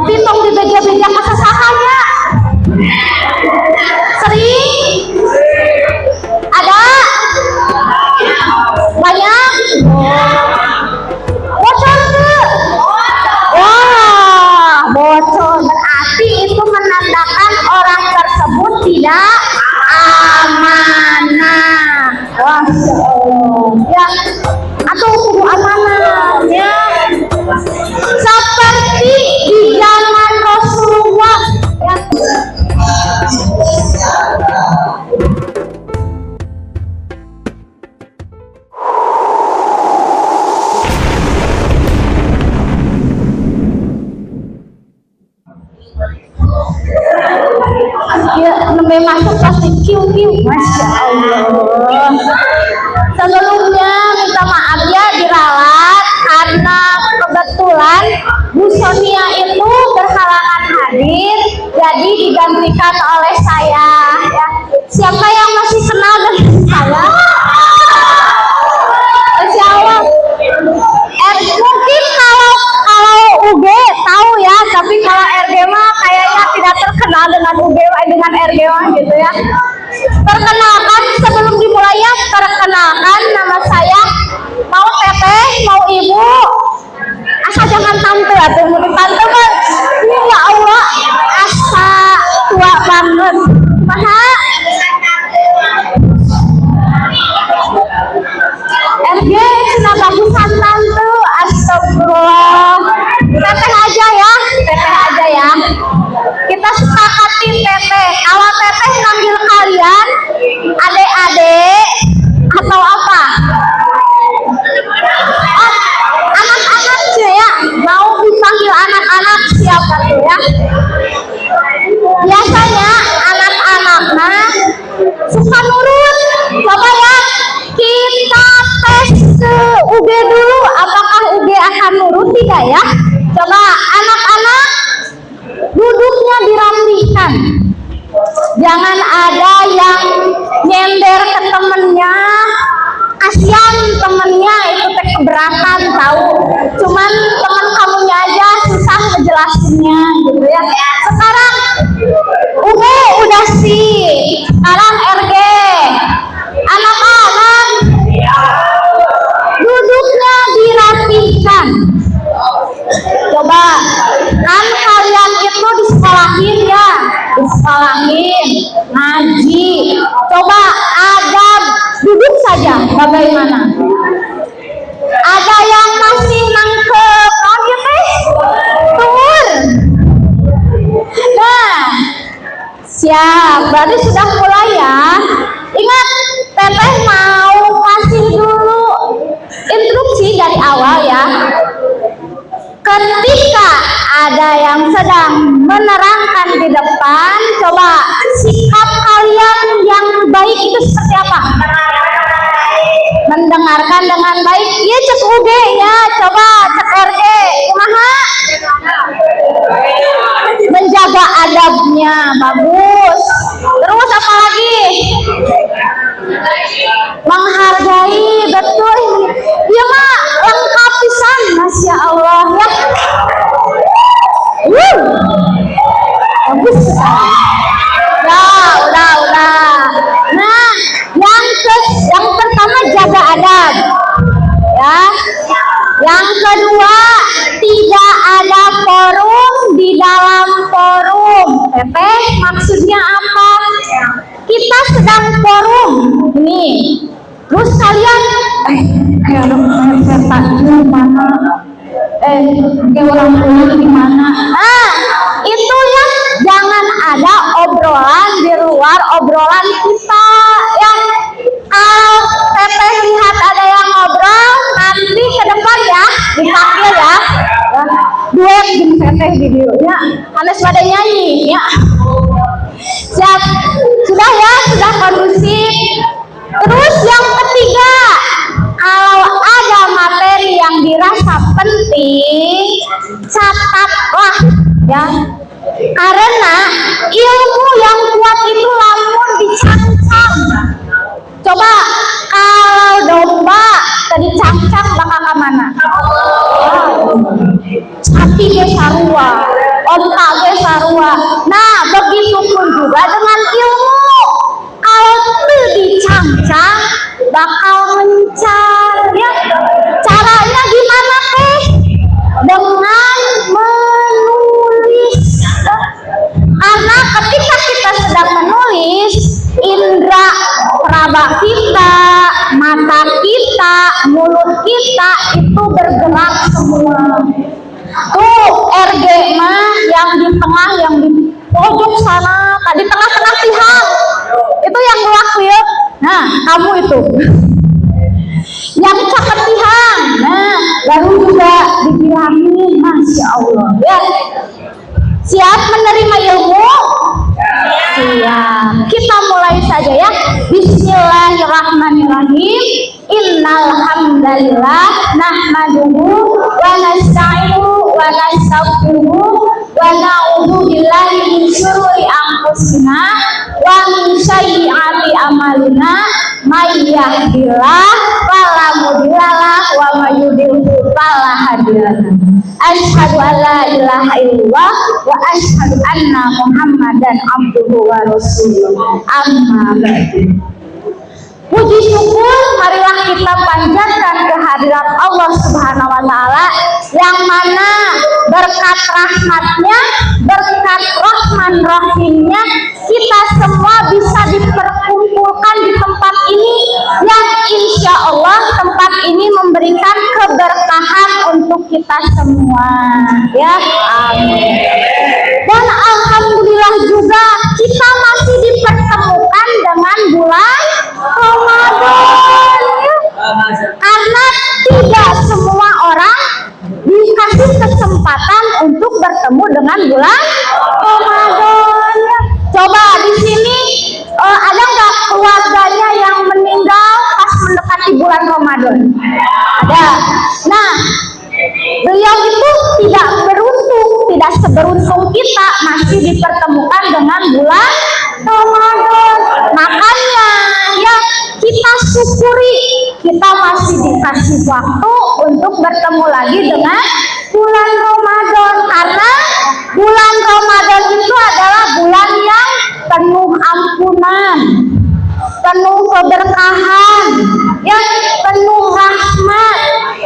tapi tong di beja-beja kasasahanya sering ada banyak bocor tuh. Wah, bocor berarti itu menandakan orang tersebut tidak amanah. Wah, ya, atau kudu amanah ya. Seperti di zaman Rasulullah ya. Ya, nembe masuk pasti kiu-kiu, masya Allah. Sebelumnya minta maaf ya diralat karena kebetulan Bu Sonia itu berhalangan hadir, jadi digantikan oleh saya. Ya. Siapa yang masih kenal dengan saya? Masya Allah. Mungkin kalau UG tahu ya, tapi kalau RG mah kayaknya tidak terkenal dengan UG dengan RG mah gitu ya. Perkenalkan sebelum dimulai ya, perkenalkan nama saya mau teteh, mau ibu, asal jangan tante atau mau tante mah ini ya Allah asa tua banget. Maha RG sudah bagusan tante, astagfirullah. Teteh aja ya, teteh aja ya. Kita sepakatin teteh. Kalau teteh manggil kalian adek-adek atau apa? Oh, anak-anak sih ya. Mau dipanggil anak-anak siapa tuh ya? Biasanya anak-anak mah suka nurut. Coba ya, kita tes ke UG dulu. Apakah UG akan nurut tidak ya? Coba anak-anak duduknya dirapikan. Jangan ada yang nyender ke temennya. Kasihan temennya itu teh keberatan tahu. Cuman teman kamunya aja susah ngejelasinnya gitu ya. Sekarang udah sih. Sekarang RG. Anak-anak duduknya dirapikan. Coba kan kalian itu disekolahin ya, disekolahin ngaji. Coba adab duduk saja bagaimana? Ada yang masih nangkep lagi teh tur. Nah, siap, berarti sudah mulai ya. Ingat, teteh mau kasih dulu instruksi dari awal ya. Ketika ada yang sedang menerangkan di depan, coba sikap kalian yang baik itu seperti apa? Mendengarkan dengan baik. Iya cek UG ya, coba cek RG. Kumaha? Menjaga adabnya, bagus. Terus apa lagi? Menghargai, betul. Dia mah lengkap pisan, masya Allah ya. Bagus sekali. Udah. Nah, yang pertama jaga adab, ya. Yang kedua tidak ada forum di dalam forum. Teteh maksudnya apa? Kita sedang forum ini. Terus kalian kayak setan di mana? Kayak orang tua di mana? Nah, itu ya jangan ada obrolan di luar obrolan kita ya. Kalau teteh lihat ada yang ngobrol, nanti ke depan ya dipanggil ya. Duet jeung teteh di videonya, Hanes pada nyanyi ya. Siap, sudah ya, sudah kondusif. Terus yang ketiga, kalau ada materi yang dirasa penting, catatlah ya. Karena ilmu yang kuat itu lamun dicangcang. Coba kalau domba tadi cangcang bakal kemana? Sapi ke sarua, Raba kita, mata kita, mulut kita itu bergerak semua. Tuh RG mah yang di tengah, yang di pojok sana, di tengah-tengah pihak itu yang gerak ya. Nah kamu itu yang cakep pihak. Nah baru juga dibilangin, Masya Allah ya. Siap menerima ilmu? Siap. Kita mulai saja ya. Bismillahirrahmanirrahim. Innal hamdalillah nahmaduhu wa nasta'inuhu wa nastaghfiruhu wa na'udzu billahi min syururi anfusina wa min sayyiati amalina may yahdihillahu fala mudhillalah wa may yudhlil fala hadiyalah. Asyhadu an la ilaha illallah wa asyhadu anna Muhammadan abduhu wa rasuluh. Amma ba'du. Puji syukur marilah kita panjatkan kehadirat Allah Subhanahu wa taala yang mana berkat rahmatnya, berkat Rahman Rahimnya kita semua bisa diperkumpulkan di tempat ini yang insya Allah tempat ini memberikan keberkahan untuk kita semua ya. Amin. Dan alhamdulillah juga kita masih dipertemukan dengan bulan Ramadan ya. Karena tidak semua orang dikasih kesempatan untuk bertemu dengan bulan Ramadan ya. Coba di sini ada nggak keluarganya yang meninggal pas mendekati bulan Ramadan? Ada. Nah, beliau itu tidak beruntung, tidak seberuntung kita masih dipertemukan dengan bulan Ramadan. Makanya ya kita syukuri kita masih dikasih waktu untuk bertemu lagi dengan bulan Ramadan, karena bulan Ramadan itu adalah bulan yang penuh ampunan, penuh keberkahan, yang penuh rahmat.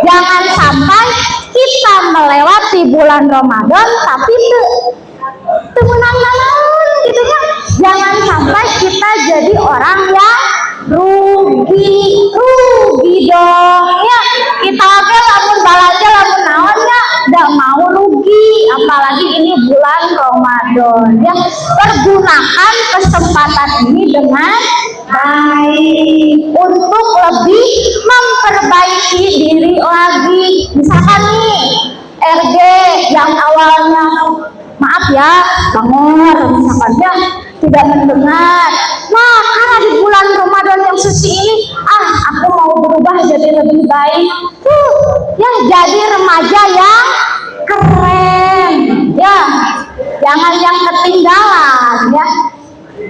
Jangan sampai kita melewati bulan Ramadan tapi menang-menang gitu ya. Jangan sampai kita jadi orang yang rugi dong ya. Kita oke lamun balaja lamun naon ya, udah mau rugi, apalagi ini bulan Ramadan ya. Pergunakan kesempatan ini dengan baik untuk lebih memperbaiki diri lagi. Misalkan nih RG yang awalnya maaf ya bangor misalkan ya tidak mendengar, nah karena di bulan Ramadan yang suci ini aku mau berubah jadi lebih baik ya, jadi remaja yang keren ya, jangan yang ketinggalan ya.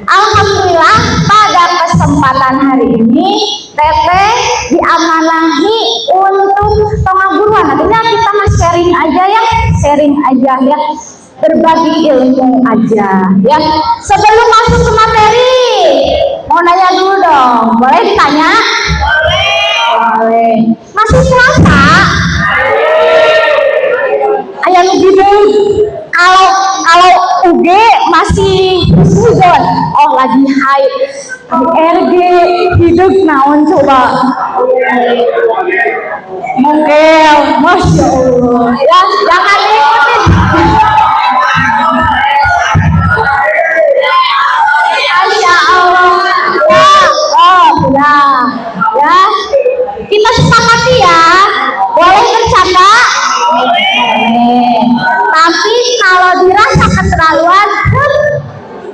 Alhamdulillah pada kesempatan hari ini Teteh diamanahi untuk pengaburuan. Artinya kita sharing aja ya, berbagi ilmu aja ya. Sebelum masuk ke materi, mau nanya dulu dong, boleh ditanya? Boleh. Masih puasa? Ayah gitu. Kalau UG masih husnuzon, oh lagi haid. RG hidup naon coba? Mungkin, Masya Allah. Ya, jangan ikutin. Masya Allah. Ya. Kita sepakati ya. Boleh bercanda? Tapi kalau dirasa keterlaluan,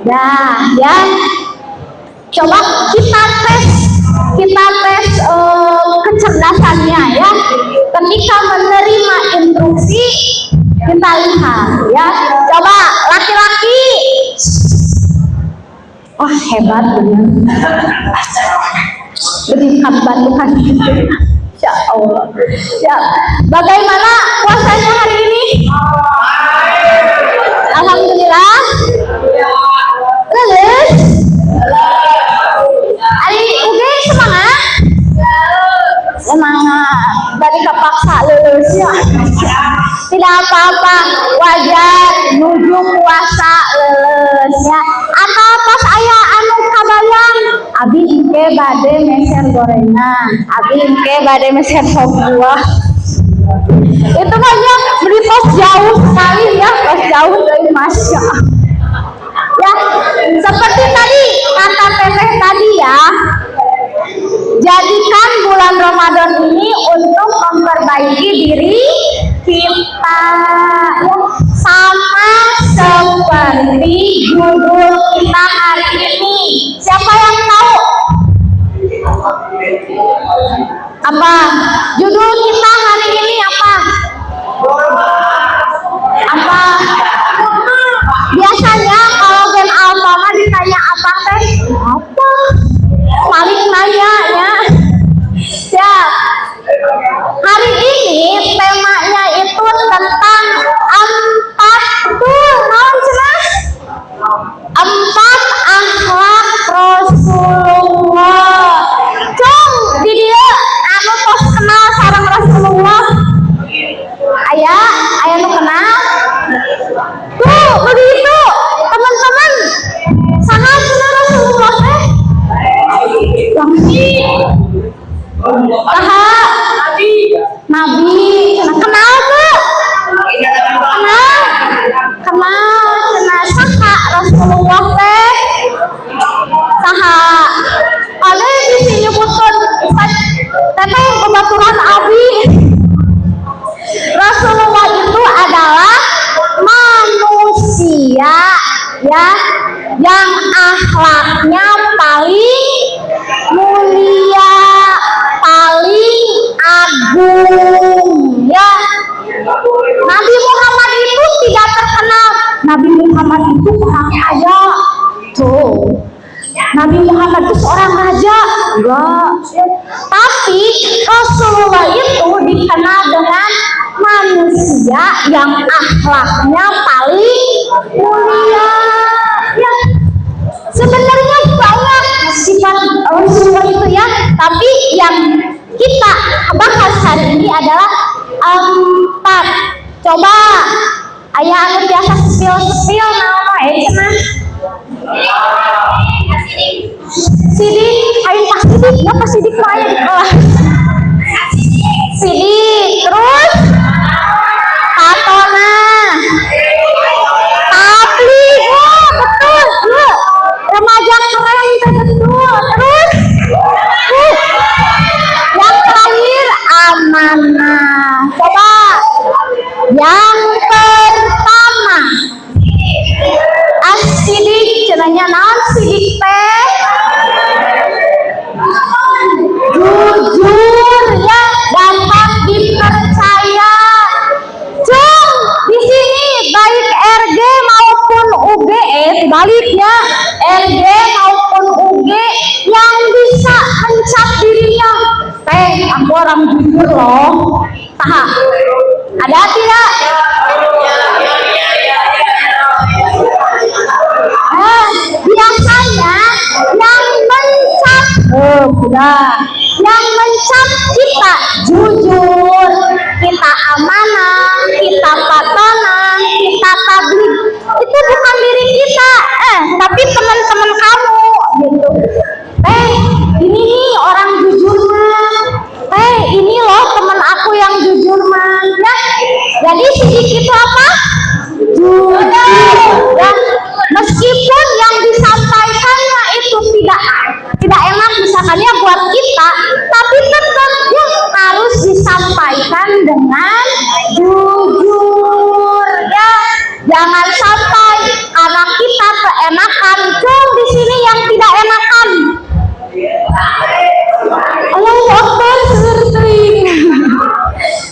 ya. Coba kita tes kecerdasannya ya. Ketika menerima instruksi, kita lihat ya. Coba laki-laki. Wah hebat bener. Berikan bantuan gitu. Ya Allah. Ya. Bagaimana puasanya hari ini? Alhamdulillah. Lulus. Hari udah semangat. Semangat. Tadi kepaksa lulus ya. Tidak apa-apa. Wajar menuju puasa lulus ya. Atau pas ayah anu kabayang Abi engke bade meser gorengan, abi engke bade meser sop buah. Itu banyak beli pos jauh sekali ya, pos jauh dari Masya. Ya, seperti tadi kata teteh tadi ya, jadikan bulan Ramadan ini untuk memperbaiki diri kita ya, sama seperti judul kita hari ini. Siapa yang tahu apa judul kita hari ini? Apa biasanya kalau Gen Alfama ditanya apa teh apa paling nanya ya. Hari ini temanya itu tentang empat akhlak Rasulullah. Cung di dia anu tos kenal sareng Rasulullah. Aya nu kenal tuh begitu teman-teman. Saha kenal Rasulullah teh saha Nabi kenal tuh kenal saha Rasulullah teh saha ada di sini nyebutkan teteh pembaturan abi. Rasulullah itu adalah manusia ya yang akhlaknya paling mulia, paling agung ya. Nabi Muhammad itu tidak terkenal. Nabi Muhammad itu orang kaya tuh. Nabi Muhammad itu seorang raja enggak. Tapi Rasulullah itu dikenal dengan manusia yang akhlaknya paling mulia ya. Sebenarnya banyak sifat Rasulullah itu ya, tapi yang kita bahas hari ini adalah 4. Coba aya anu biasa spill nama cenah Sidik, ayo Pak Sidik ya, Pak Sidik aya di kelas. Sidik, terus Patona, Tapli, oh betul, yuk. Remaja keren betul, terus yang terakhir Amanah. Coba yang pertama As-Sidik, cenanya naon sidik teh? Jujur ya, gampang dipercaya. Cung, di sini baik RG maupun UG, sebaliknya RG maupun UG yang bisa mencap dirinya, teh aku orang jujur loh. Taha, ada tidak? Biasanya yang mencap yang mencap kita jujur, kita amanah, kita patona, kita tabligh, itu bukan diri kita, tapi teman-teman kamu gitu. Ini nih orang jujur mah, ini loh teman aku yang jujur mah ya. Jadi sidik itu apa? Jujur ya. Meskipun yang disampaikannya itu tidak enak misalkannya buat kita, tapi tetap ya harus disampaikan dengan jujur ya. Jangan sampai karena kita keenakan, cung di sini yang tidak enakan. Allahu Akbar, sering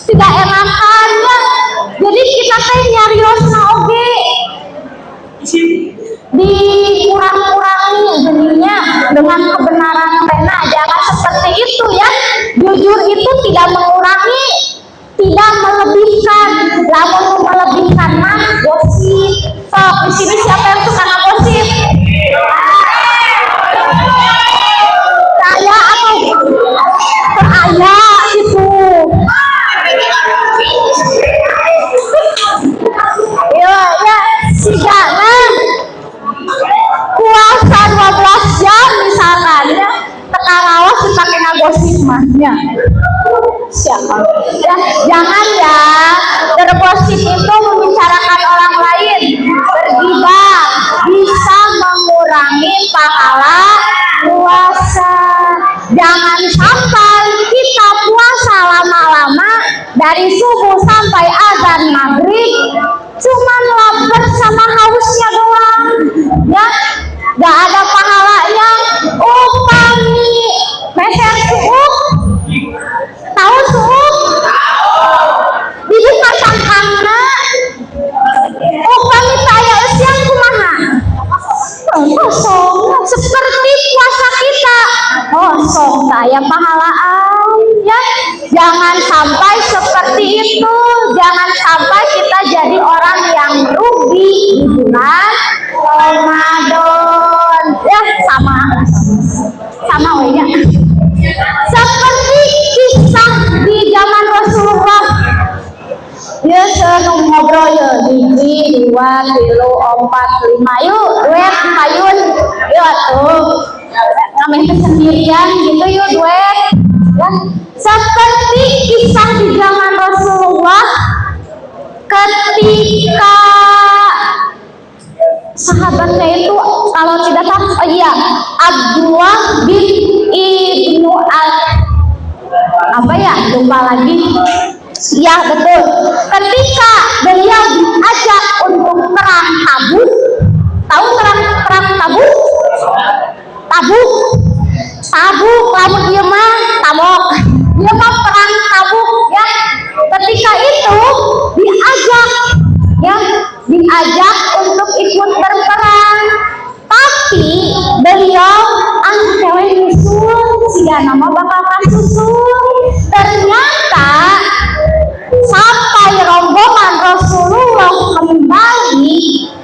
tidak enakan ya. Jadi kita teh nyariosna oge dikurang-kurangi jadinya dengan kebenaran pena. Jangan seperti itu ya. Jujur itu tidak mengurangi, tidak melebihkan. Lamun melebihkan mah gosip. Sok di sini siapa yang suka ngegosip? Saya atau saya itu. Ya, si jangan puasa 12 jam misalkan ya. rumahnya. Siapa? Ya, jangan ya. Bergosip itu membicarakan orang lain, bergibah bisa mengurangi pahala puasa. Jangan sampai kita puasa lama-lama dari subuh sampai azan maghrib cuman lapar sama hausnya doang, ya, gak ada pahalanya. Upami meser suuk, tahu suuk? Bibi pasang kangna, upami saya siang kumaha? Kosong, seperti puasa kita. Kosong saya pahalaan, ya. Jangan sampai seperti itu. Jangan sampai kita jadi orang yang rugi di bulan Ramadan. Ya, sama ya. Seperti kisah di zaman Rasulullah. Ya, senung ngobrol ya, 1, 2, 3, 4, 5, yuk, duet, payun, yuk tuh, ngamen sendirian gitu, yuk duet. Ya. Seperti kisah di zaman Rasulullah, ketika sahabatnya itu kalau tidak salah, oh iya, Abdullah bin Ibnu apa ya, lupa lagi. Ya betul, ketika beliau diajak untuk perang Tabuk, tahu perang Tabuk? Tabuk, kamu dia mah Tabok, dia mah perang Tabuk, ya. Ketika itu diajak untuk ikut berperang, tapi beliau cewek nyusul, siga nama bakal kasusul. Ternyata sampai rombongan Rasulullah kembali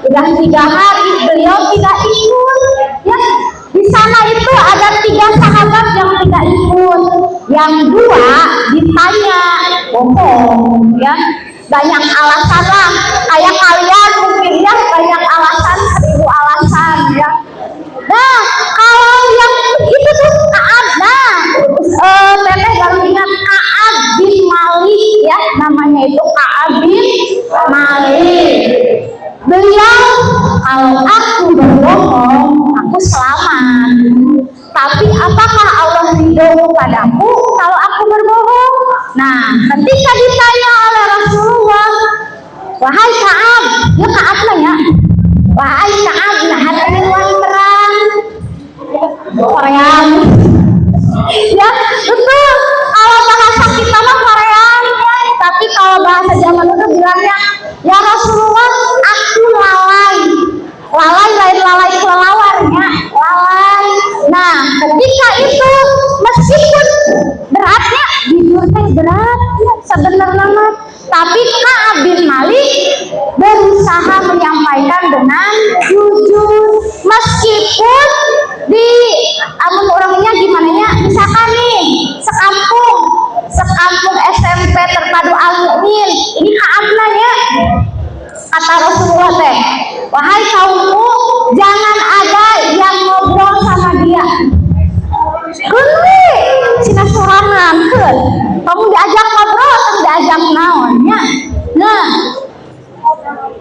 udah 3 hari beliau tidak ikut, ya. Di sana itu ada 3 sahabat yang tidak ikut, yang 2 ditanya bohong, ya. Banyak alasan lah, kayak kalian mungkin ya, banyak alasan, 1000 alasan, ya. Nah, kalau yang itu tuh Ka'ab, nah, teteh baru ingat Ka'ab bin Malik, ya, namanya itu Ka'ab bin Malik. Beliau, kalau aku berbohong, aku selamat. Tapi apakah Allah ridho padaku kalau aku berbohong? Nah, ketika ditanya oleh Rasulullah, wahai Ka'ab, ya Ka'ab lah ya, wahai Ka'ab, nah hati wan perang Korean, ya betul. Kalau bahasa kita mah Korean, ya. Tapi kalau bahasa zaman itu bilangnya, ya Rasulullah, aku lalai. Lalai lain lalai kelelawarnya, lalai. Nah, ketika itu meskipun beratnya, jujur teh berat, ya, sebenarnya mah. Tapi Ka'ab bin Malik berusaha menyampaikan dengan jujur, meskipun di amun orangnya gimana ya, misalkan nih sekampung SMP terpadu Al-Mu'min, ini Ka'ab nanya, kata Rasulullah teh, wahai kaumku, jangan ada yang ngobrol sama dia. Kunwi cina sorangan kan, kamu diajak ngobrol atau diajak naonnya. Nah,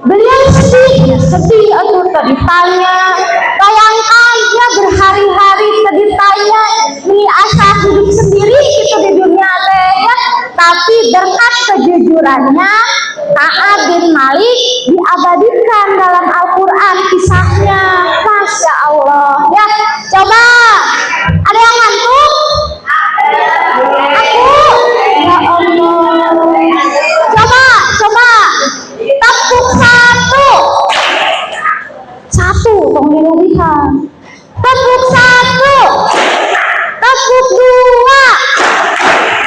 beliau sedih atau ditanya, bayangkan ya berhari-hari ditanya, ini asa hidup sendiri itu di dunia teh, ya. Tapi berkat kejujurannya Ka'ab bin Malik diabadikan dalam Al-Quran kisahnya. Masya Allah, ya. Coba ada yang ngantuk? Aku? Ya Allah. Coba tepuk satu tong dilebihkan. Tepuk 1, tepuk 2,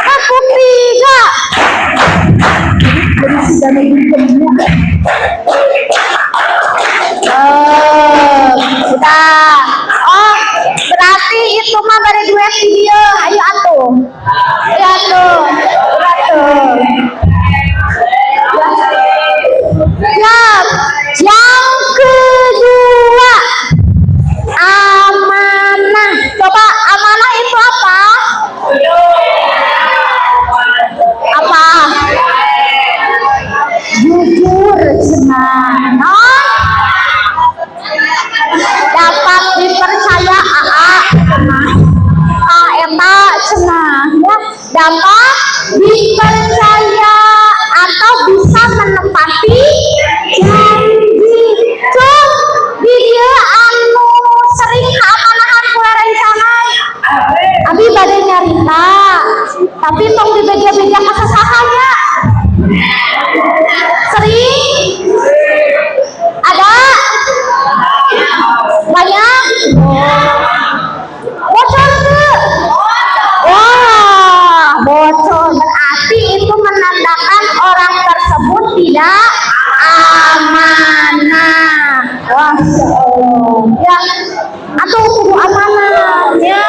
tepuk 3. Jadi sudah begini. Sudah. Oh, berarti itu mah baru 2 video. Ayo atuh. Siap. Yang kedua, amanah. Coba amanah itu apa? dapat dipercaya atau bisa menepati janji. Cung, di dia anu sering keamanahan kula rencana. Abi bade nyarita, tapi tong dibeja-beja kasasahanya. Sering? Ada? Banyak? Bocor ke? Wah, bocor. Berarti itu menandakan orang tersebut tidak amanah. Wah, ya, atau kudu amanah ya.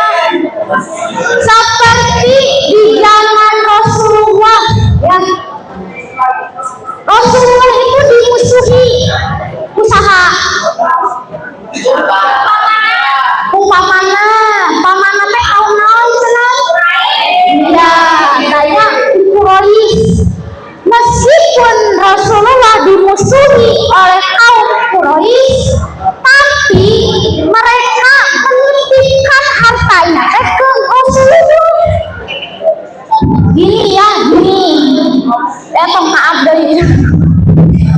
Seperti di zaman Rasulullah ya. Rasulullah itu dimusuhi usaha pamana teh kaum naon cenah ya kayak Quraisy. Meskipun Rasulullah dimusuhi oleh kaum Quraisy, tapi mereka menitipkan hartanya ke Rasulullah. Gini ya, tong maaf deh.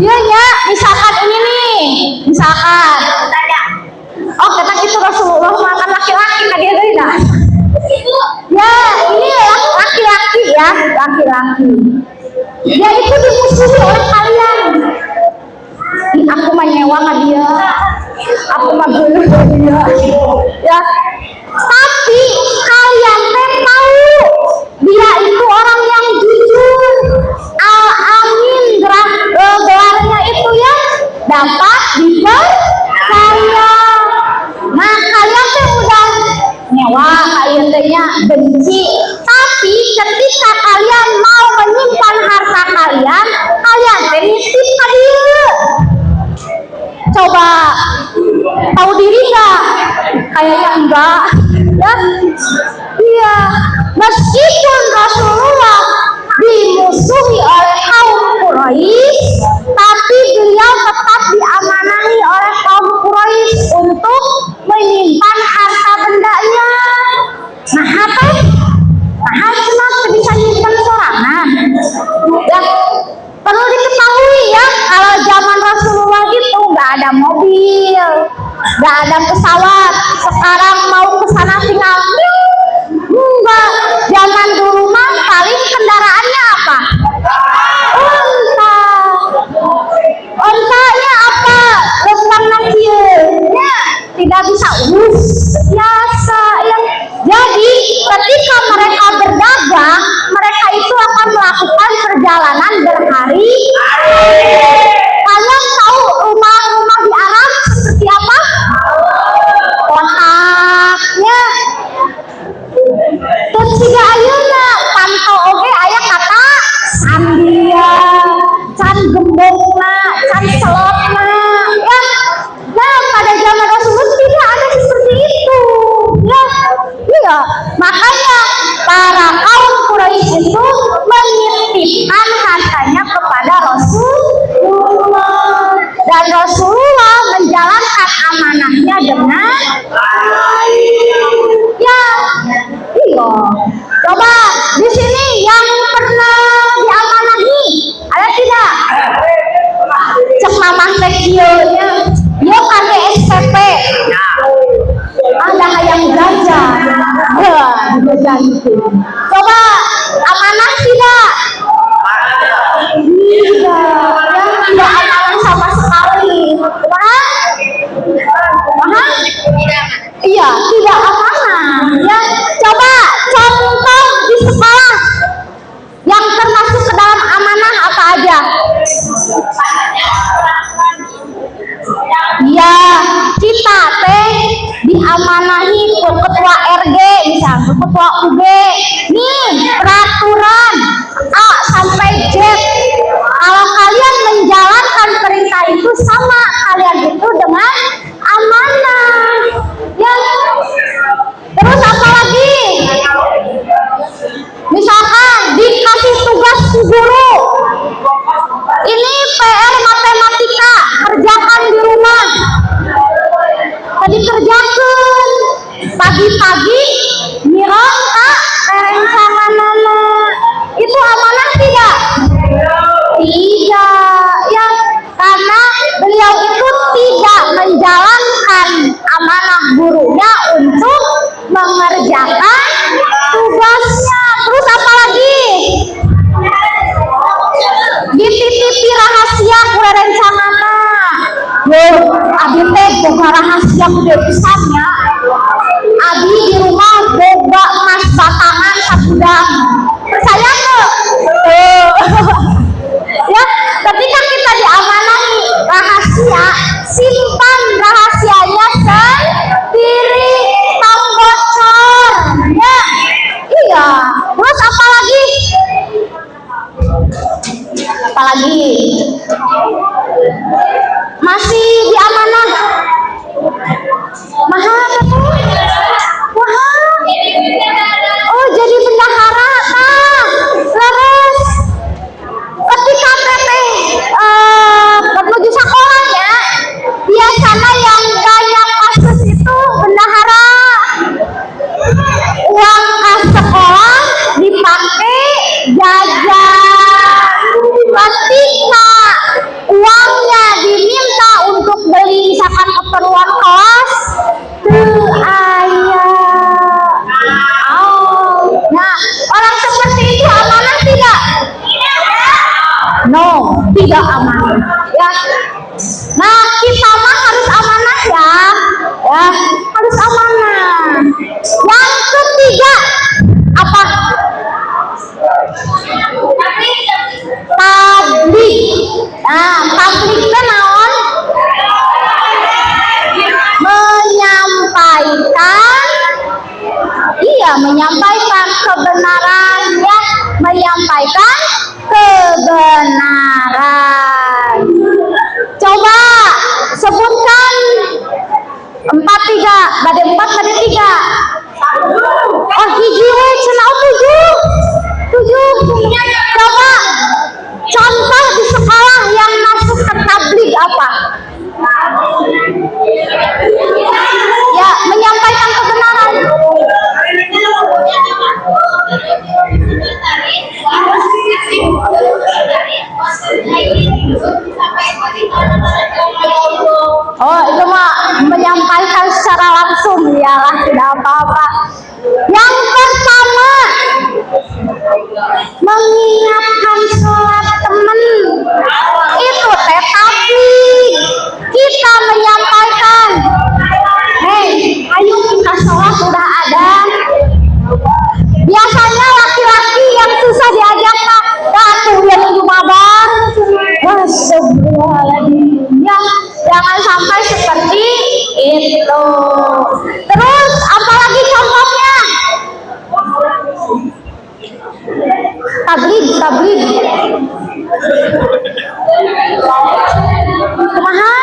Iya ya, misalkan ini nih, misalkan oh kata gitu Rasulullah makan laki-laki kan dia dari dah. Ya, ini laki-laki ya, laki-laki. Dia itu dimusuhi oleh kalian. Aku mah nyewa ke dia, aku mah geuleuh ke dia. Ya, tapi kalian teh tahu dia itu orang yang jujur. Al-Amin gelarnya itu ya dapat dipercaya. Nah kalian teh udah nyewa kayaknya benci, tapi ketika kalian mau menyimpan harta kalian teh nitip ka dieu. Coba tahu diri nggak? Kayaknya enggak ya. Iya, meskipun Rasulullah dimusuhi oleh kaum Quraisy, tapi beliau tetap diamanahi oleh kaum Quraisy untuk menyimpan harta bendanya. Nah cuma bisa nyimpan sorangan. Ya, perlu diketahui ya, kalau zaman Rasulullah itu nggak ada mobil, nggak ada pesawat. Sekarang mau ke sana tinggal enggak. Zaman dulu mah paling kendaraannya apa? Ontanya apa? Lembang nakieunya tidak bisa urus biasa ya. Jadi ketika mereka berdagang, mereka itu akan melakukan perjalanan berhari-hari. Kalian tahu rumah-rumah di Arab seperti apa? Kotaknya. Terus juga ayeuna pantau oge aya kata sandia, can gembongna, can selotna ya. Nah pada zaman Rasulullah tidak ada seperti itu ya. Iya, makanya para kaum Quraisy itu menitipkan hartanya kepada Rasulullah, dan Rasulullah menjalankan amanahnya dengan ya. Iya. Coba di sini yang pernah diamanahi ada tidak? Cek mamah teh kieu nya. Yo kade SPP. Ada yang ganja. Wah, ganja itu. Coba amanah tidak? Tidak amanah sama sekali. Paham? Iya, tidak amanah. Ya, coba contoh di sekolah yang termasuk ke dalam amanah apa aja? Ya, kita teh diamanahi ke ketua RG, misalnya ketua UG. Nih peraturan A sampai Z. Kalau kalian menjalankan perintah itu sama kalian itu dengan amanah. Ya. Terus apa lagi? Misalkan dikasih tugas guru, ini PR matematika, kerjakan di rumah. Tadi kerjakan pagi-pagi, nyiram Abi teh boga rahasia gede pisannya. Abi di rumah boga emas batangan sabudang. Percaya tuh? Ya, ketika kita diamanahi rahasia, simpan rahasianya sendiri, tak bocor. Ya, iya. Terus apalagi? Apalagi? Masih diamanah. Mahal mahal. Oh, jadi bendahara tah. Terus ketika teteh menuju sekolahnya, biasanya yang banyak kasus itu bendahara. Uang kas sekolah dipakai jajan. Ketika uangnya diminta untuk beli misalkan keperluan kelas, nah, orang seperti itu amanah tidak? No, tidak amanah. Ya. Nah, kita mah harus amanah ya. Ya, harus amanah. Yang ketiga apa? Tablik. Nah, tablik itu naon? Menyampaikan kebenaran, ya, menyampaikan kebenaran. Coba sebutkan 4-3, bade 4 bade 3. Oh, hiji we cenah 7. Coba contoh di sekolah yang masuk ke tablik apa? Ya, menyampaikan kebenaran. Oh, itu mah menyampaikan secara langsung, iyalah, tidak apa-apa. Yang pertama, mengingatkan sholat teman. Itu teh tablik. Kita menyampaikan, hei, ayo kita sholat, sudah ada. Biasanya laki-laki yang susah diajak, tuh yang Jumabar. Wassalamualaikum. Ya, jangan sampai seperti itu. Terus apalagi contohnya? Tabligh. Kumaha?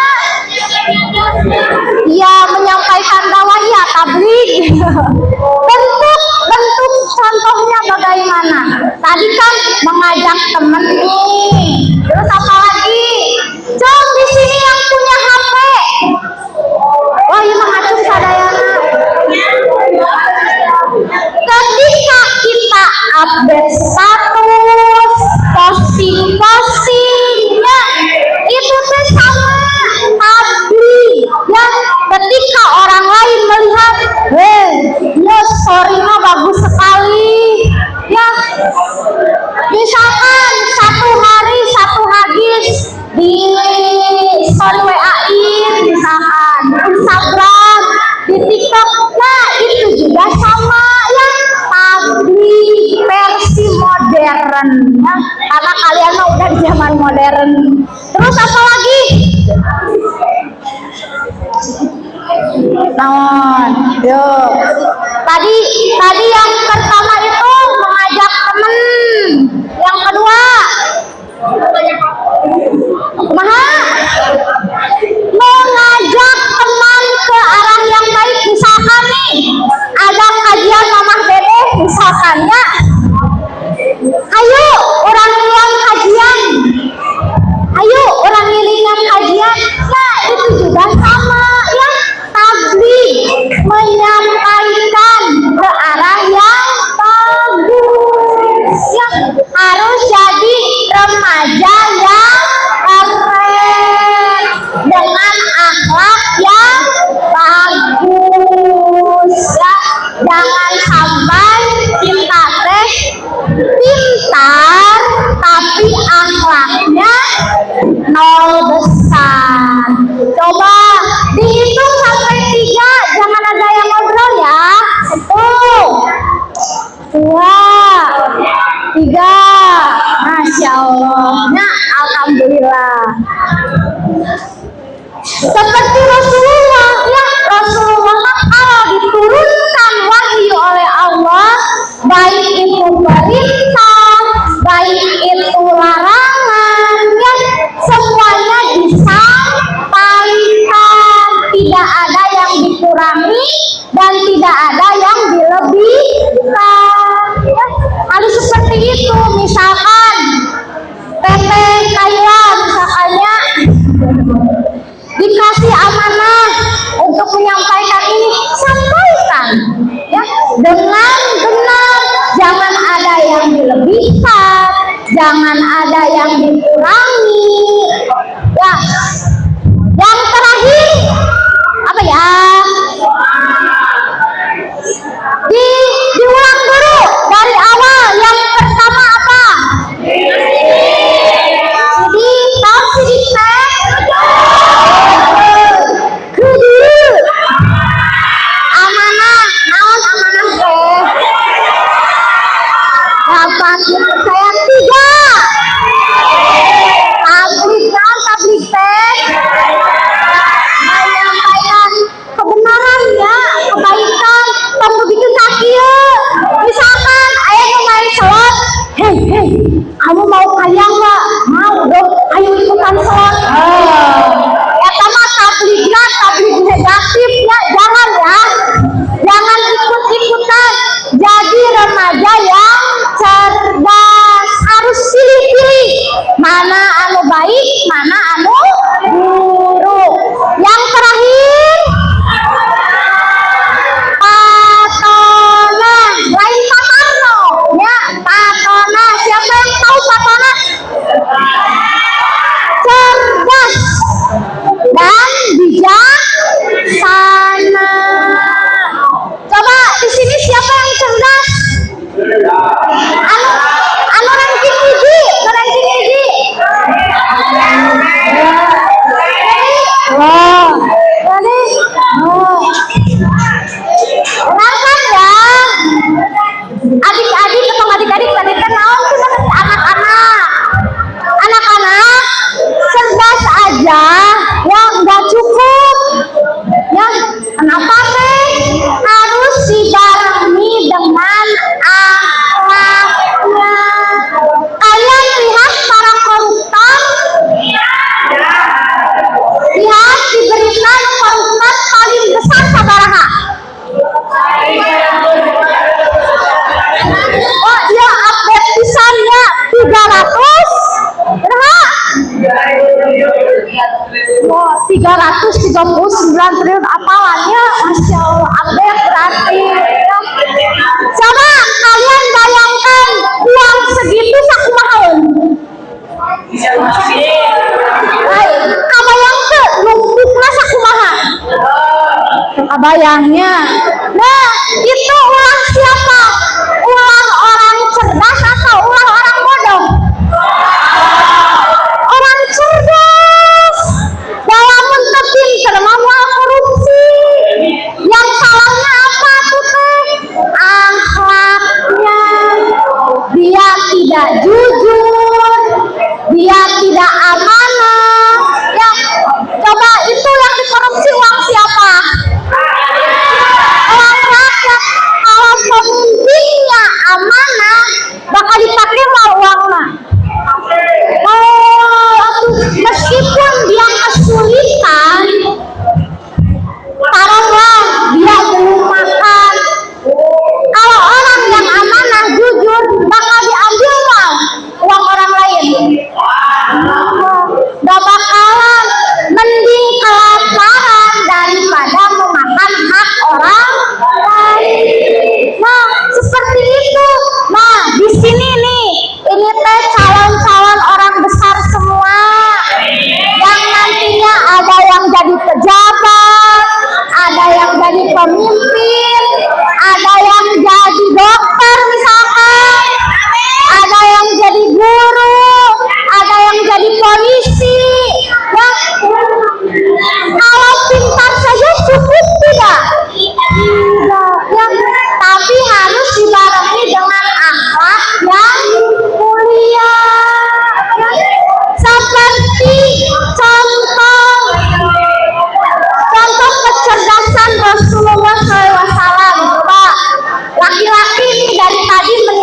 Ya, menyampaikan dakwah, ya, tabligh. Bentuk contohnya bagaimana? Tadi kan mengajak temen nih. Terus apa lagi? Cong, di sini yang punya HP. Wah, ini mah acung sadayana. Ketika kita update status, posting-postingnya, itu tuh sama tabligh. Ya, ketika orang lain melihat, ya story-nya bagus sekali. Ya, misalkan satu hari satu hadis di story WA-in, misalkan Instagram, di TikTok, nah itu juga sama ya, tabligh versi modern ya, karena kalian mah udah di zaman modern. Terus apa lagi? Yuk. Tadi yang pertama itu mengajak temen. Yang kedua, mengajak teman ke arah yang baik. Misalkan nih, ada kajian mamah dede, misalkannya, ayo orang ngilang kajian. Ayo orang ngilingan kajian. Nah, itu juga sama ya, tabligh, menyampaikan ke arah yang bagus ya, harus jadi remaja yang keren dengan akhlak yang bagus ya, jangan sampai kita Seperti Rasulullah, ya Rasulullah kalau diturunkan wahyu oleh Allah, baik itu perintah, baik itu larangan, ya semuanya disampaikan, tidak ada yang dikurangi dan tidak ada yang dilebihkan. Ya, harus seperti itu. Misalkan PT Kaila misalkannya dikasih amanah untuk menyampaikan ini, sampaikan ya dengan benar, jangan ada yang dilebihkan, jangan ada yang dikurangi. Ya, yang terakhir apa ya? Diulang dulu dari awal. Yang pertama apa? Jadi tahu sidik teh kudu amanah, naon amanah teh dapat saya 3 tablik, naon tablik teh menyampaikan kebenaran ya, kebaikan. Tunggu bikin sakit. Misalkan ayah mau main sholat, hei, kamu mau kaya nggak? Mau dong, ayo ikutan sholat. Sama tablik negatif ya, jangan ya, jangan ikut-ikutan. Jadi remaja yang cerdas harus pilih-pilih mana anu baik, mana anu buruk. Yang terakhir patona, lain patarno ya, patona. Siapa yang tahu patona? Cerdas dan bijaksana. Coba di sini siapa yang cerdas? Anu ranking hiji. Wah, jadi dengarkan ya, adik-adik ketemu adik-adik tadi kenal sudah anak-anak cerdas aja ya nggak cukup ya. Kenapa teh harus dibarengi dengan akhlaknya? Kalian lihat para koruptor, lihat di berita koruptor paling besar sabaraha. Oh iya, update pisannya 300 berapa? Oh, 339 triliun apalannya, Masya Allah, update berarti. Coba kalian bayangkan uang segitu sakumahaun. Kabayang tuh lumpukna sakumaha. Kabayangnya. Nah, itu ulah siapa? Ulah orang cerdas atau ulah orang bodoh? Orang cerdas. Walaupun pinter mau korupsi. Yang salahnya apa tuh teh? Akhlaknya. Dia tidak jujur, dia tidak amanah. Ya, coba itu yang dikorupsi uang siapa? Uang rakyat. Kalau pemimpinnya amanah, bakal dipakai mau uangnya. Meskipun dia kesulitan, taruhlah dia belum makan. Kalau orang yang amanah jujur bakal diambil uang.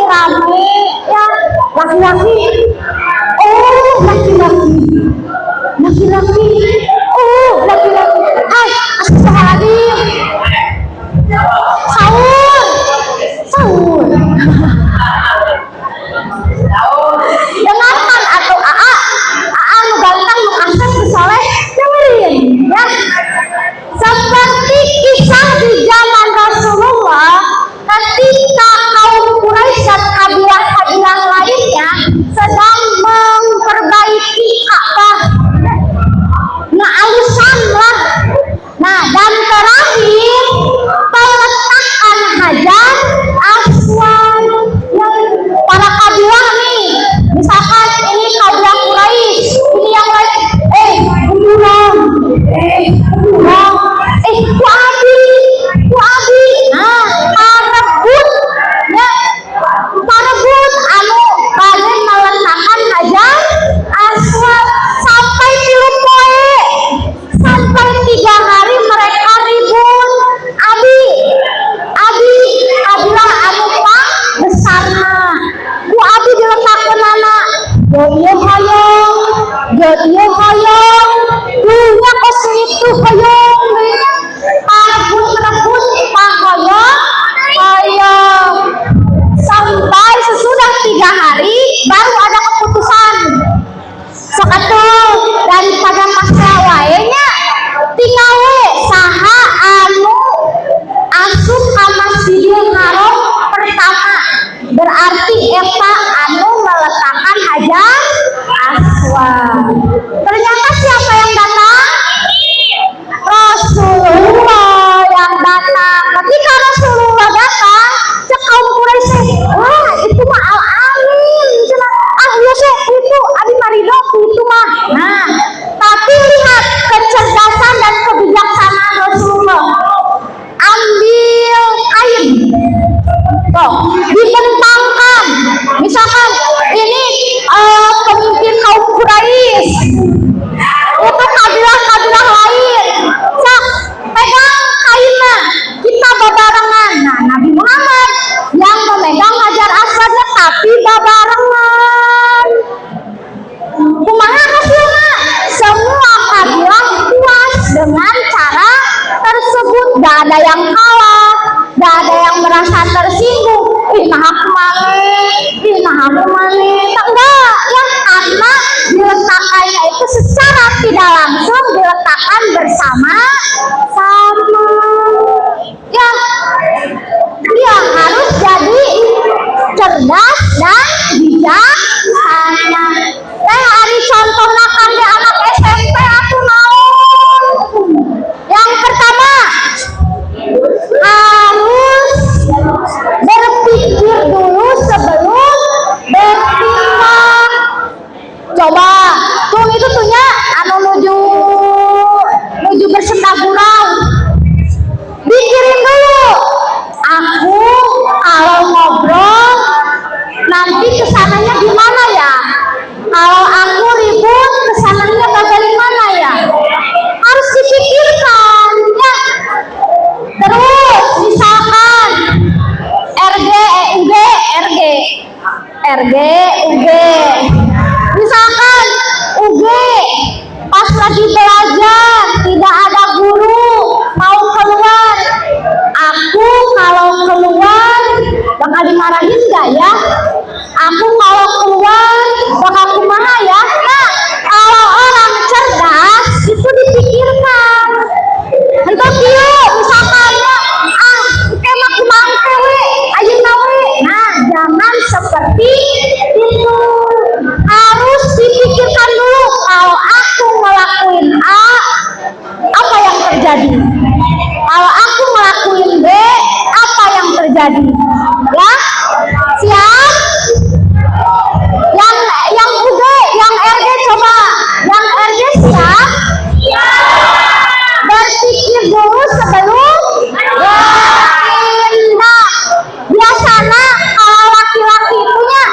rame ya laki-laki. Oh laki-laki. Oh laki-laki. Hai, astagfirullahaladzim. Sahur. Dengarkan atau AA nu ganteng nu kasar nu soleh dengerin ya. Seperti kisah di zaman Rasulullah ketika kaum Quraisy dan kabilah-kabilah lainnya sedang memperbaiki Ka'bah. Nah, alusan lah. Nah, dan terakhir peletakan Hajar Aswad. Para kabilah nih, misalkan ini kabilah Quraisy, ini yang lain, buruan, ku abi, nah, parebut, ya, parebut, anu, kalian meletakkan Hajar Aswad sampai 3 hari mereka ribut. Abi, kabilah anu pang besarna. Ku abi diletakkeun mana? Yo hayong. Dunya kos itu hayong. Rebut hayong. Sampai sesudah 3 hari baru ada keputusan. Sok atuh daripada pasrah wae nya tinggal we saha anu asup ka Masjidil Haram pertama. Berarti eta anu meletakkan Hajar Aswad. Ternyata siapa yang datang? Rasulullah yang datang. Ketika Rasulullah datang, cek kaum Quraisy, wah itu mah al-amin. Iya sih itu abi marido itu mah. Nah, tapi lihat kecerdasan dan kebijaksanaan Rasulullah. Ambil kain, dibentangkan. Misalkan ini pemimpin kaum Quraisy, itu kabilah-kabilah lain. Cak, pegang kainnya, kita babarengan. Nah, Nabi Muhammad yang memegang Hajar Aswadnya tapi babarengan. Kumaha hasilnya? Semua kabilah puas dengan cara tersebut. Gak ada yang kalah, gak ada yang merasa tersinggung. Nah aku maneh. Enggak, ya karena diletakkannya itu secara tidak langsung diletakkan bersama-sama. Ya, dia harus jadi cerdas dan bijaksana. Hari contohnya kan di anak SMP aku naon. Yang pertama harus berpikir dulu sebelum bertindak. Coba tuh itu tuhnya anu nuju bersenda gurau. Pikirin dulu. Aku kalau ngobrol nanti kesananya gimana ya? Kalau aku ribut kesananya bagaimana ya? Harus dipikirkan ya. Terus misalkan RG UG. Misalkan UG pas lagi belajar tidak ada guru mau keluar. Aku kalau keluar bakal dimarahin gak ya? Aku kalau keluar bakal kumaha ya? Nah, kalau orang cerdas itu dipikirkan. Entah kieu misalkan kemak kumangke we, ayeuna we. Nah, jangan seperti itu. Harus dipikirkan dulu. Kalau aku ngelakuin A, apa yang terjadi? Kalau aku ngelakuin B, apa yang terjadi? Ya, siap? Yang UG, yang RG coba. Yang RG siap? Berpikir dulu sebelum bertindak. Biasanya kalau laki-laki punya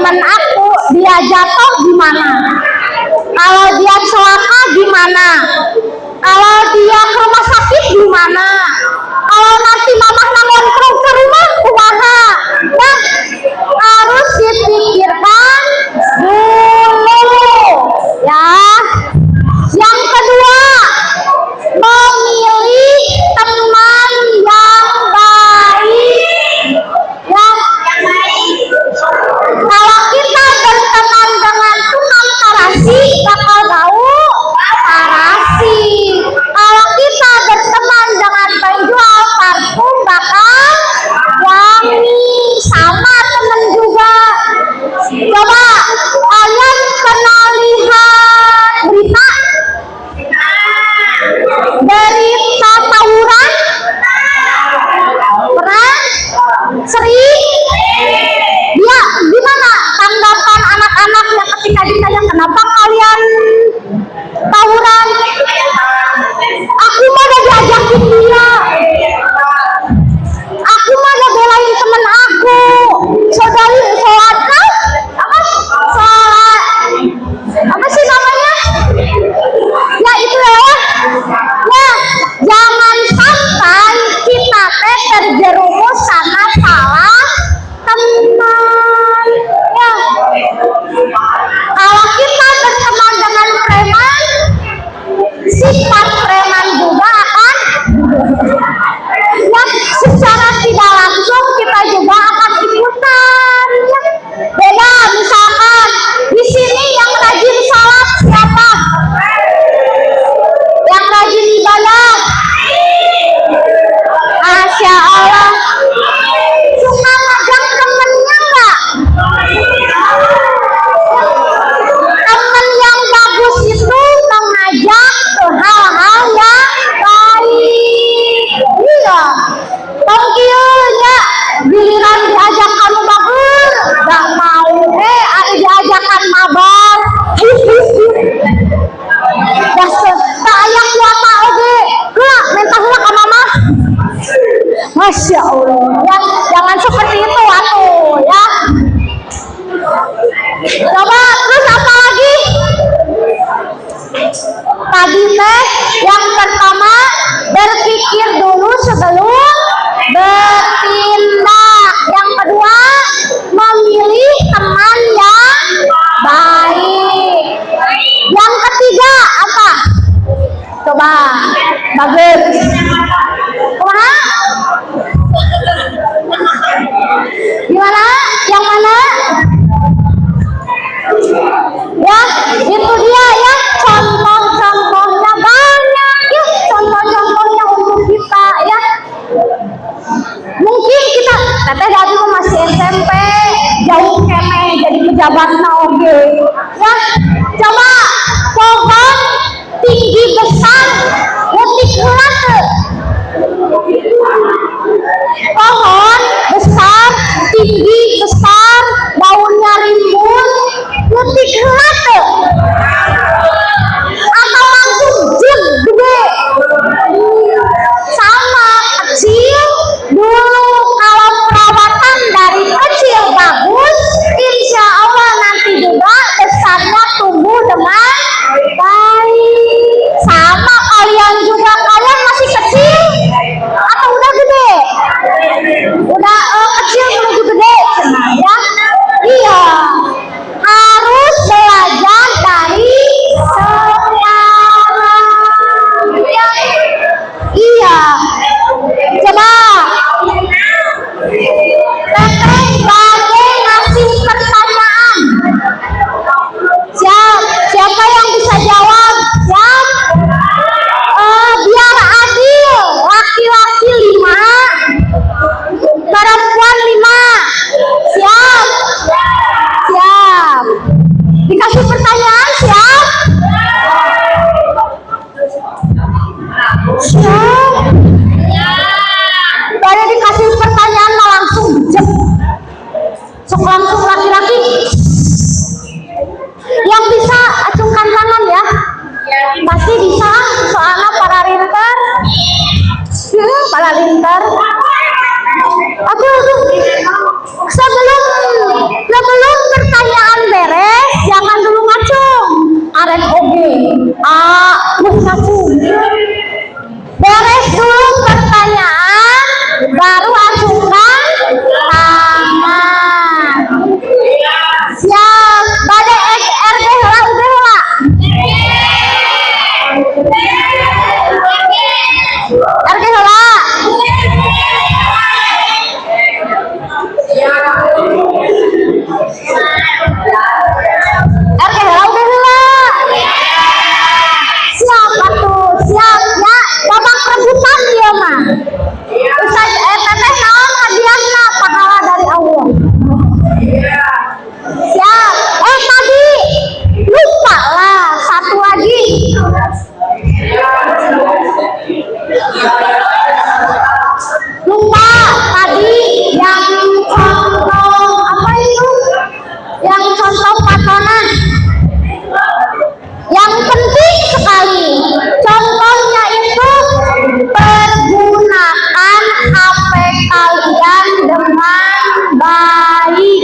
teman aku dia jatuh gimana? Kalau dia celaka gimana? Kalau dia ke rumah sakit gimana? Kalau nanti mamah ngontrol ke rumah kumaha? Nah, harus dipikirkan dulu ya. Yang kedua, memilih teman yang baik ya. Kalau kita berteman dengan tukang tarasi bakal bau tarasi. Kalau kita berteman dengan penjual parfum bakal wangi. Sama temen juga. Coba kalian pernah lihat berita tawuran? Pernah? Sering? Dia gimana tanggapan anak-anaknya ketika ditanya kenapa kalian tawuran? Aku mah udah diajakin dia. Aku mah udah belain temen aku. Saudari sholat kan? Apa? Sholat. Apa sih namanya? Ya itu ya. Ya, jangan sampai kita terjerumus sama salah teman. Ya. Kalau kita berteman dengan preman, sifat preman juga akan ya, secara tidak langsung kita juga akan ikutan ya. Beda misalkan di sini yang rajin salat siapa? Yang rajin ibadah? Masya Allah. Suka ngajak temennya enggak? Temen yang bagus itu mengajak ke hal-hal yang baik. Iya. Tongkiunya giliran diajak kamu bagus gak mau. Ada diajakan mabar. Tak ayak kuata oge. Lah, mentah lah ke mama. Masya Allah. Ya, jangan seperti itu atuh ya. Coba terus apa lagi? Tadi teh yang pertama berpikir dulu sebelum bertindak. Yang kedua memilih teman yang baik. Yang ketiga apa? Coba bagus. Kumaha? Gimana? Yang mana? Ya, itu dia ya. Contoh-contohnya banyak ya. Contoh-contohnya untuk kita ya. Mungkin kita teteh dari masih SMP, jauh keme jadi pejabat naoge. Ya, coba pohon tinggi besar, letik heula teu. Pohon besar, tinggi besar, daunnya rimbun, letik heula teu. Atau langsung jeb gede. Sama kecil dulu, kalau perawatan dari kecil bagus, insya Allah nanti juga besarnya tumbuh dengan baik. Sama kalian juga, kalian masih kecil atau udah gede? Udah kecil menuju gede ya. Iya, harus belajar dari sekarang ya. Iya, coba teteh bagai ngasih pertanyaan. Siapa yang bisa jawab? Siap? Biar adil, laki-laki 5, perempuan 5. Siap? Siap. Dikasih pertanyaan, siap? Siap. Baru dikasih pertanyaan langsung jep. Sok langsung laki-laki. Yang bisa acungkan tangan ya. Pasti bisa, soalnya para rinter. Para rinter. Aduh. Sebelum bertanya kemarin oke. Musaku. Beres dulu pertanyaan, baru ajukan tangan. Siap. Badai RG heula udah heula. RG heula. RG heula udah heula. Siap atuh, siap ya. Babak rebutan dia mah. Ustaz teteh naon hadiahna pahala dari Allah. Siap. Tadi lupa lah satu lagi. Lupa tadi yang contoh apa itu? Yang contoh patonan. Yang penting sekali. Contohnya itu pergunakan HP kalian dengan baik,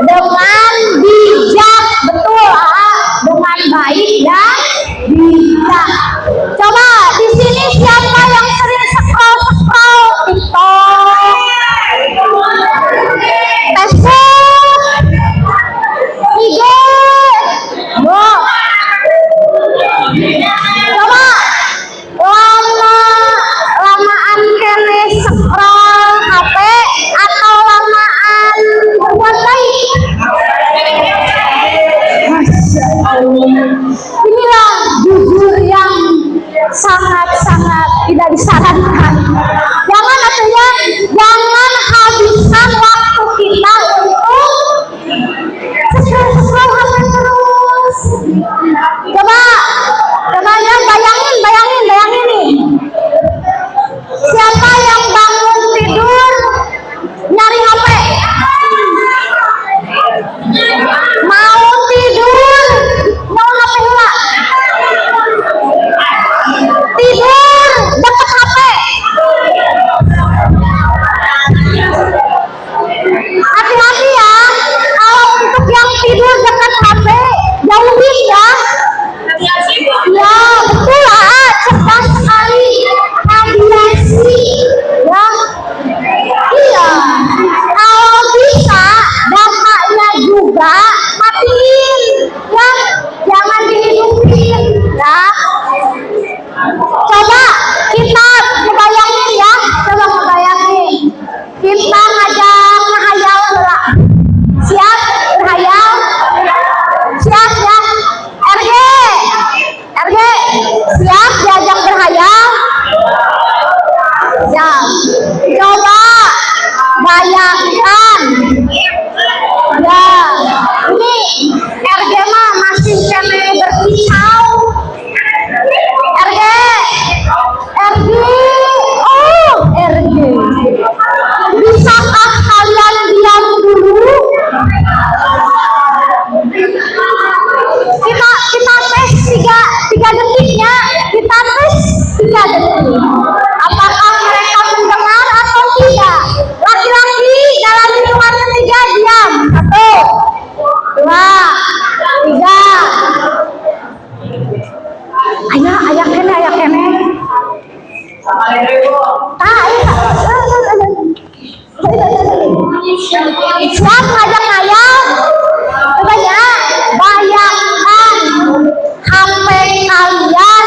dengan bijak, betul dengan baik dan bijak. Coba di sini siapa yang sering scroll TikTok, Facebook, IG, coba lamaan kene scroll HP atau lamaan berbuat baik. Masya Allah. Inilah jujur yang sangat-sangat tidak disarankan. Jangan artinya jangan habiskan waktu kita untuk scroll HP terus. Coba ya bayangin nih. Siapa yang bangun tidur nyari HP? Mau tidur mau HP heula. Tidur deket HP. Hati-hati ya, kalau untuk yang tidur dekat HP jauhin ya. Ya betul lah, cerdas sekali. Radiasi ya. Iya. Kalau bisa dampaknya juga matiin ya, jangan dihidupin ya. Coba kita ngebayangin ya, kita ngajak ngehayal heula. Siap berhayal? Siap ya. RG siap diajak berhayal? Siap. Coba bayangkan ya, ini RG mah masih kene berkisau. RG bisakah kalian diam dulu? Kita tes 3 detiknya, kita tes 3 detik. Apakah mereka mendengar atau tidak? Laki-laki dalam hitungan ketiga diam. 1, 2, 3. Ayah kene. Siap ngajak ngayal? Coba ya, bayangkan HP kalian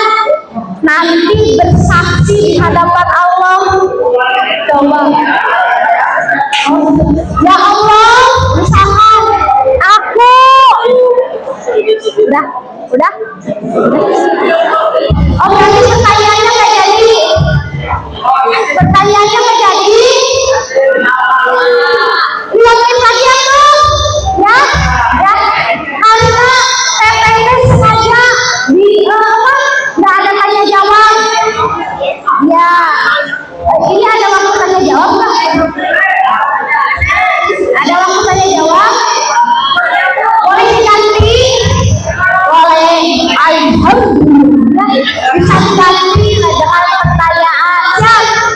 nanti bersaksi di hadapan Allah. Coba. Ya Allah, misalkan aku udah. Oke, pertanyaannya nggak jadi. Ulangin lagi ya tuh, ya. Karena PPT sengaja nggak ada tanya jawab. Ya, ini ada waktu tanya jawab nggak? Ada waktu tanya jawab? Boleh diganti? Boleh. Alhamdulillah. Bisa diganti dengan pertanyaan.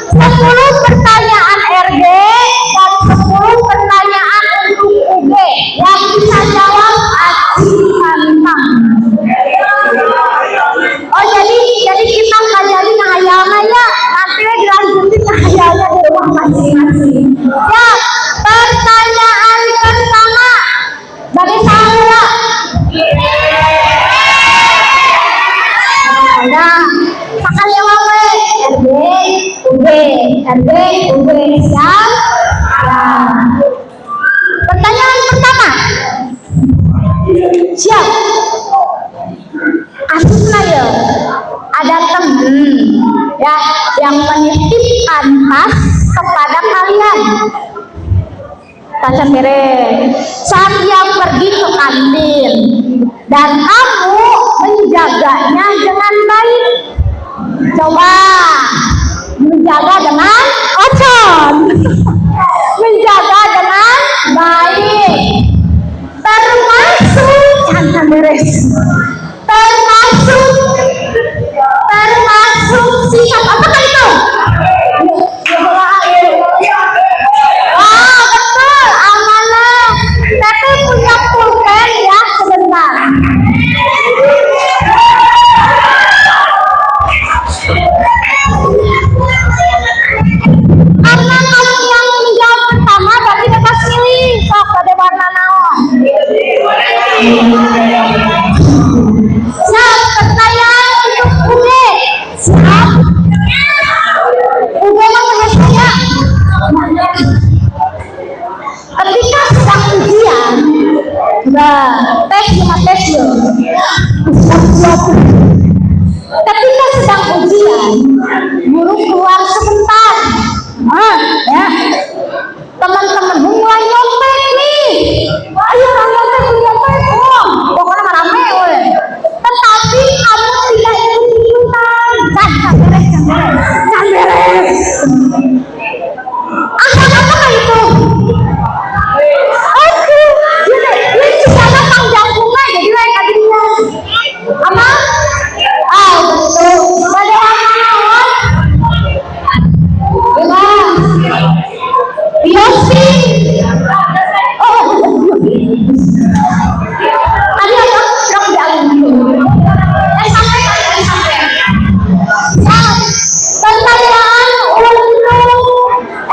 10 RG, UG, siap? Ya. Pertanyaan pertama. Siap. Asupna ya. Ada teman ya yang menitipkan tas kepada kalian. Tasnya miring. Saat dia pergi ke kantin dan kamu menjaganya dengan baik. Coba menjaga dengan ocon. Menjaga dengan baik. Termasuk jangan beres. Termasuk sikap apa kan itu? Wah betul, amanah. Teteh punya pulpen ya sebentar. Karena kamu yang menjawab pertama, berarti bebas milih. Sok ada warna naon. Siap, pertanyaan untuk UG. Siap. UG yang bahasanya. Ketika sedang ujian, tes ya. Ketika sedang ujian, guru keluar sebentar. Ya. Teman-teman mulai nyopet nih. Ayo nyopet. Pokoknya rame weh. Tetapi kamu tidak ikut-ikutan. Jangan beres. Apa itu? Oke. Ini juga panjang bunga jadi lain tadinya. Apa? Betul. Pada apa? Yosi. Tadi ada dok jalan dulu. Sampai. Pertanyaan untuk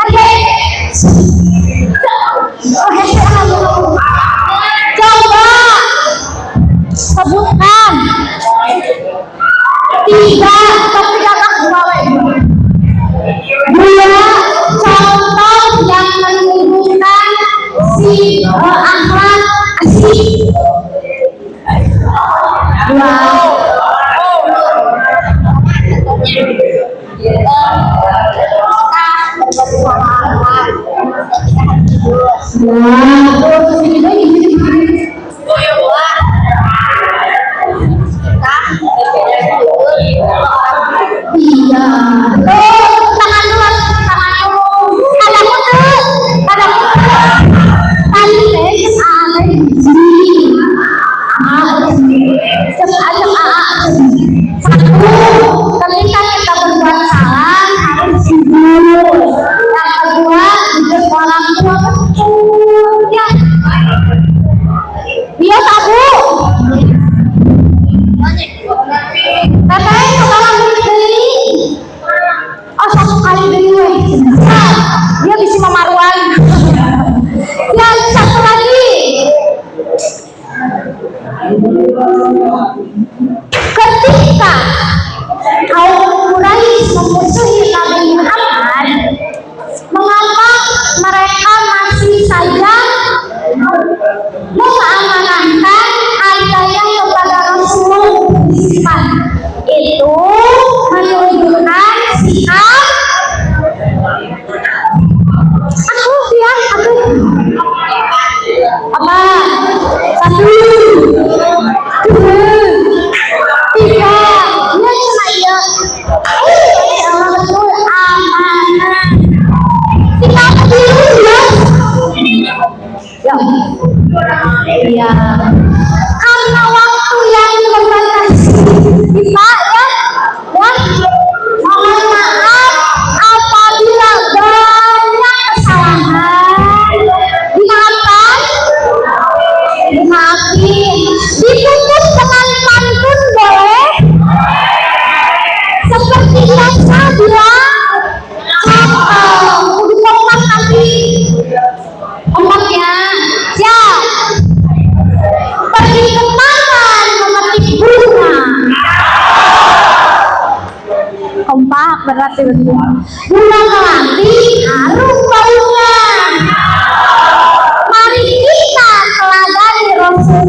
RG. Coba sebutkan 2 contoh yang menunjukkan si akhlak asik. Ketika kita berbuat salah harus jujur. Yang kedua, jujur orang tua betul ya. berat itu. Bunga melati harum baunya. Mari kita teladani Rasul